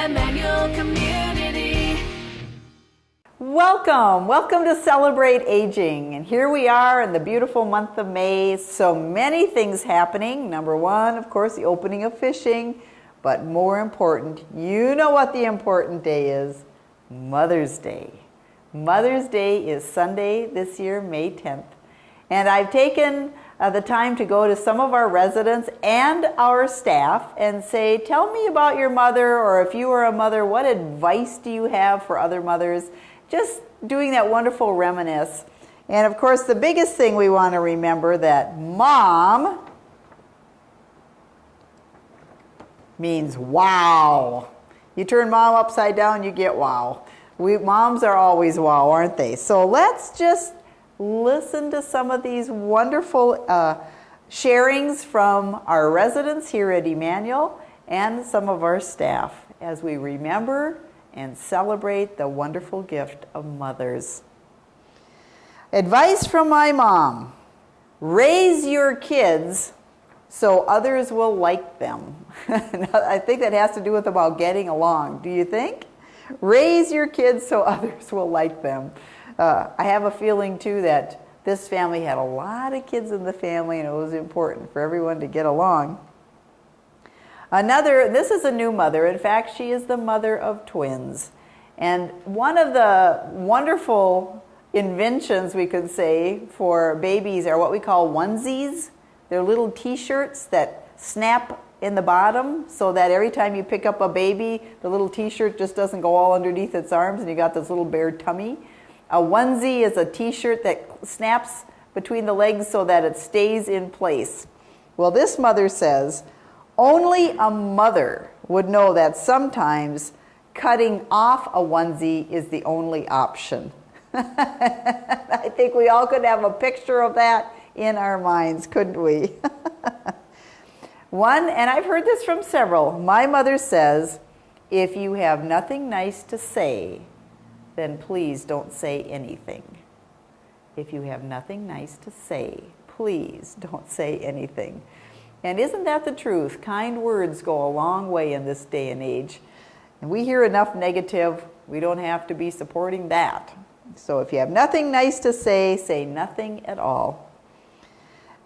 Emmanuel Community. Welcome to Celebrate Aging. And here we are in the beautiful month of May. So many things happening. Number one, of course, the opening of fishing. But more important, you know what the important day is, Mother's Day. Mother's Day is Sunday this year, May 10th. And I've taken the time to go to some of our residents and our staff and say, tell me about your mother, or if you were a mother, what advice do you have for other mothers? Just doing that wonderful reminisce. And of course, the biggest thing we want to remember that mom means wow. You turn mom upside down, you get wow. Moms are always wow, aren't they? So let's just listen to some of these wonderful sharings from our residents here at Emmanuel and some of our staff as we remember and celebrate the wonderful gift of mothers. Advice from my mom: raise your kids so others will like them. I think that has to do with about getting along. Do you think? Raise your kids so others will like them. I have a feeling too that this family had a lot of kids in the family, and it was important for everyone to get along. This is a new mother. In fact, she is the mother of twins. And one of the wonderful inventions, we could say, for babies are what we call onesies. They're little t-shirts that snap in the bottom so that every time you pick up a baby, the little t-shirt just doesn't go all underneath its arms and you got this little bare tummy. A onesie is a t-shirt that snaps between the legs so that it stays in place. Well, this mother says, only a mother would know that sometimes cutting off a onesie is the only option. I think we all could have a picture of that in our minds, couldn't we? One, and I've heard this from several, my mother says, if you have nothing nice to say, then please don't say anything. If you have nothing nice to say, please don't say anything. And isn't that the truth? Kind words go a long way in this day and age. And we hear enough negative, we don't have to be supporting that. So if you have nothing nice to say nothing at all.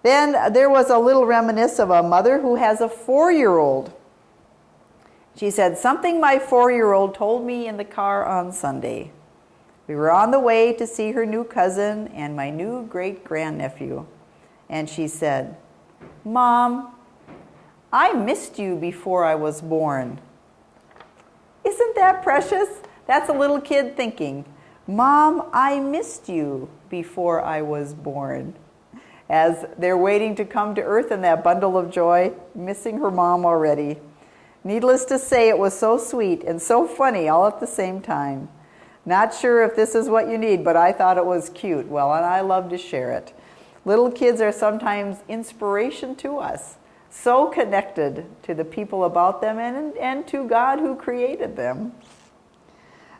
Then there was a little reminiscence of a mother who has a 4-year-old. She said, something my 4-year-old told me in the car on Sunday. We were on the way to see her new cousin and my new great-grandnephew. And she said, Mom, I missed you before I was born. Isn't that precious? That's a little kid thinking, Mom, I missed you before I was born. As they're waiting to come to earth in that bundle of joy, missing her mom already. Needless to say, it was so sweet and so funny all at the same time. Not sure if this is what you need, but I thought it was cute. Well, and I love to share it. Little kids are sometimes inspiration to us, so connected to the people about them and to God who created them.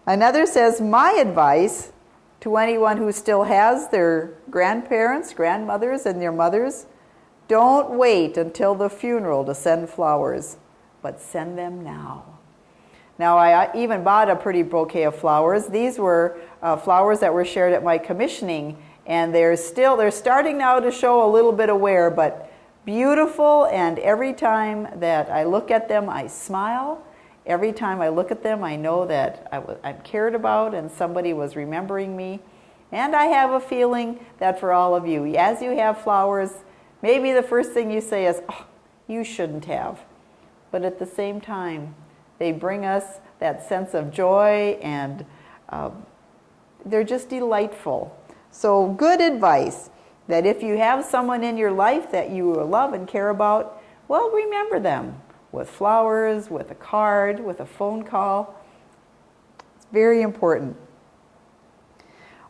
Another says, my advice to anyone who still has their grandparents, grandmothers, and their mothers, don't wait until the funeral to send flowers, but send them now. Now, I even bought a pretty bouquet of flowers. These were flowers that were shared at my commissioning, and they're starting now to show a little bit of wear, but beautiful, and every time that I look at them, I smile. Every time I look at them, I know that I'm cared about and somebody was remembering me. And I have a feeling that for all of you, as you have flowers, maybe the first thing you say is, oh, you shouldn't have. But at the same time, they bring us that sense of joy, and they're just delightful. So good advice, that if you have someone in your life that you love and care about, well, remember them with flowers, with a card, with a phone call. It's very important.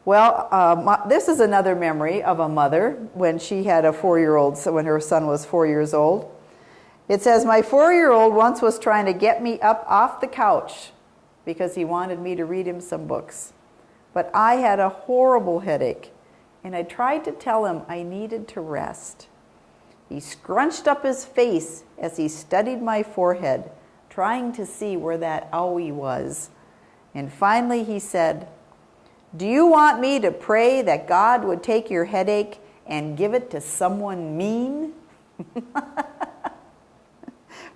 Well, this is another memory of a mother when she had a 4-year-old, so when her son was 4 years old. It says, my 4-year-old once was trying to get me up off the couch because he wanted me to read him some books. But I had a horrible headache, and I tried to tell him I needed to rest. He scrunched up his face as he studied my forehead, trying to see where that owie was. And finally he said, "Do you want me to pray that God would take your headache and give it to someone mean?"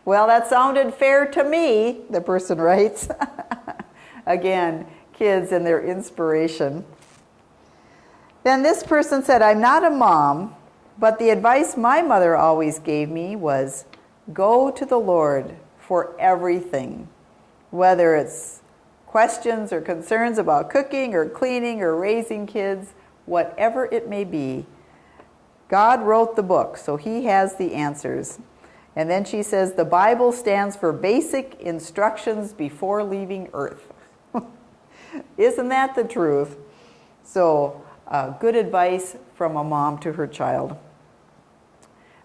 Well, that sounded fair to me, the person writes. Again, kids and their inspiration. Then this person said, "I'm not a mom, but the advice my mother always gave me was go to the Lord for everything, whether it's questions or concerns about cooking or cleaning or raising kids, whatever it may be. God wrote the book, so he has the answers." And then she says, "The Bible stands for basic instructions before leaving earth." Isn't that the truth? So, good advice from a mom to her child.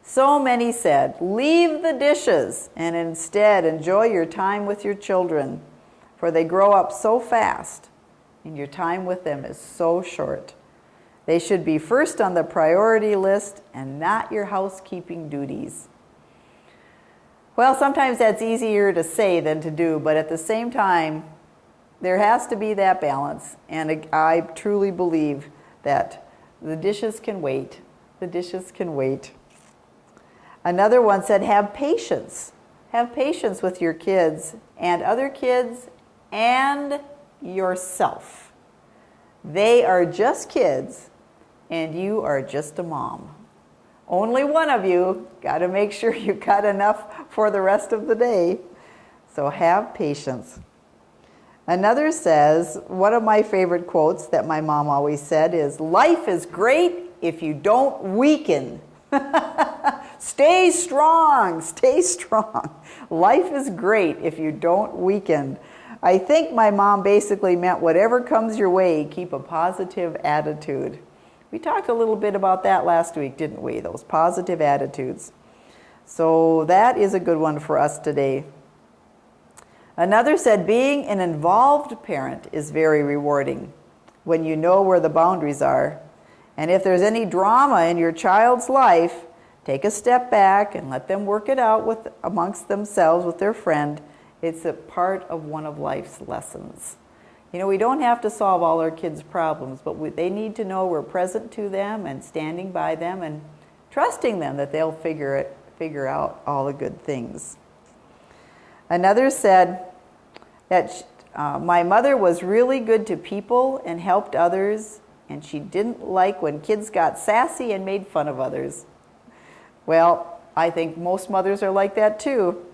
So many said, leave the dishes and instead enjoy your time with your children, for they grow up so fast and your time with them is so short. They should be first on the priority list and not your housekeeping duties. Well, sometimes that's easier to say than to do, but at the same time, there has to be that balance. And I truly believe that the dishes can wait. The dishes can wait. Another one said, have patience. Have patience with your kids and other kids and yourself. They are just kids and you are just a mom. Only one of you. Got to make sure you got enough for the rest of the day. So have patience. Another says, one of my favorite quotes that my mom always said is, life is great if you don't weaken. Stay strong, stay strong. Life is great if you don't weaken. I think my mom basically meant whatever comes your way, keep a positive attitude. We talked a little bit about that last week, didn't we? Those positive attitudes. So that is a good one for us today. Another said, being an involved parent is very rewarding when you know where the boundaries are. And if there's any drama in your child's life, take a step back and let them work it out amongst themselves with their friend. It's a part of one of life's lessons. You know, we don't have to solve all our kids' problems, but they need to know we're present to them and standing by them and trusting them that they'll figure out all the good things. Another said that my mother was really good to people and helped others, and she didn't like when kids got sassy and made fun of others. Well, I think most mothers are like that too.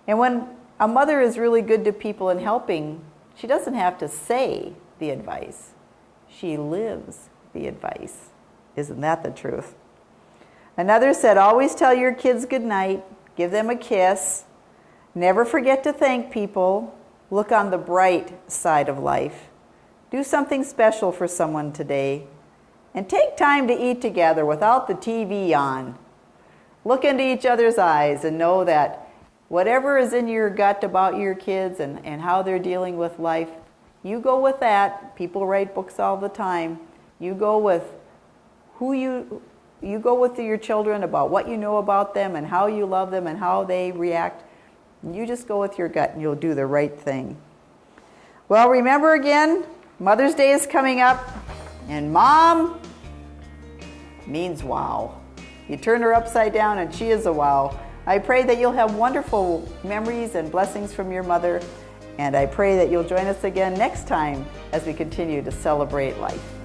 And when a mother is really good to people and helping, she doesn't have to say the advice. She lives the advice. Isn't that the truth? Another said, always tell your kids good night, give them a kiss, never forget to thank people, look on the bright side of life, do something special for someone today, and take time to eat together without the TV on. Look into each other's eyes and know that whatever is in your gut about your kids and how they're dealing with life, you go with that. People write books all the time. You go with you go with your children about what you know about them and how you love them and how they react. You just go with your gut and you'll do the right thing. Well, remember again, Mother's Day is coming up, and Mom means wow. You turn her upside down and she is a wow. I pray that you'll have wonderful memories and blessings from your mother, and I pray that you'll join us again next time as we continue to celebrate life.